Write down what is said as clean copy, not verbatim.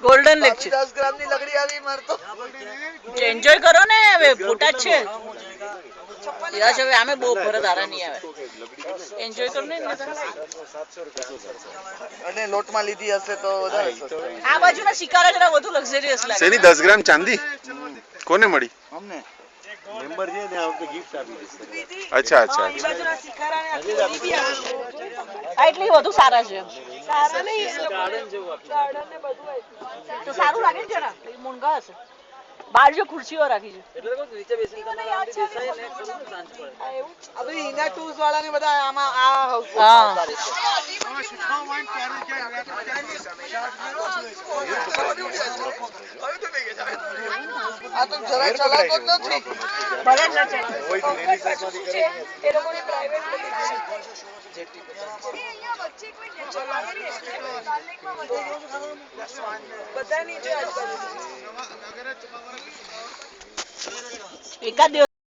Golden lake છે. 10 ગ્રામની લકડી આવી મારતો. એન્જોય કરો ને હવે ફોટા જ છે. યશ હવે આમે બહુ ભરત હારા નહીં આવે. એન્જોય કરો ને અને લોટમાં લીધી હશે તો વધારે સસ્તું. આ બાજુના શિકારા જરા વધુ લક્ઝરિયસ લાગે. શેની 10 ગ્રામ ચાંદી કોને મળી? અમને મેમ્બર છે ને આ વખતે ગિફ્ટ આપી દીધી. અચ્છા અચ્છા આ બાજુના શિકારાને આખી બી આવે. આ એટલી વધુ સારા છે. સારા નહીં ગાર્ડન જેવું આખું. ગાર્ડન ને બધું તો સારું લાગે ને જરા. મોંઘા હશે. બાર જો ખુરશીઓ રાખી છે એટલે તો નીચે બેસીને તમારે આમ બેસાય ને ખરું શાંત પડે. આ બધી ઇના ટૂલ્સ વાળાને બધા આમાં આ હાઉસ હા આ તો જરા ચલાતો જ નથી. ભલે ના ચાલે. એ લોકોને પ્રાઇવેટ એકાદ દિવસ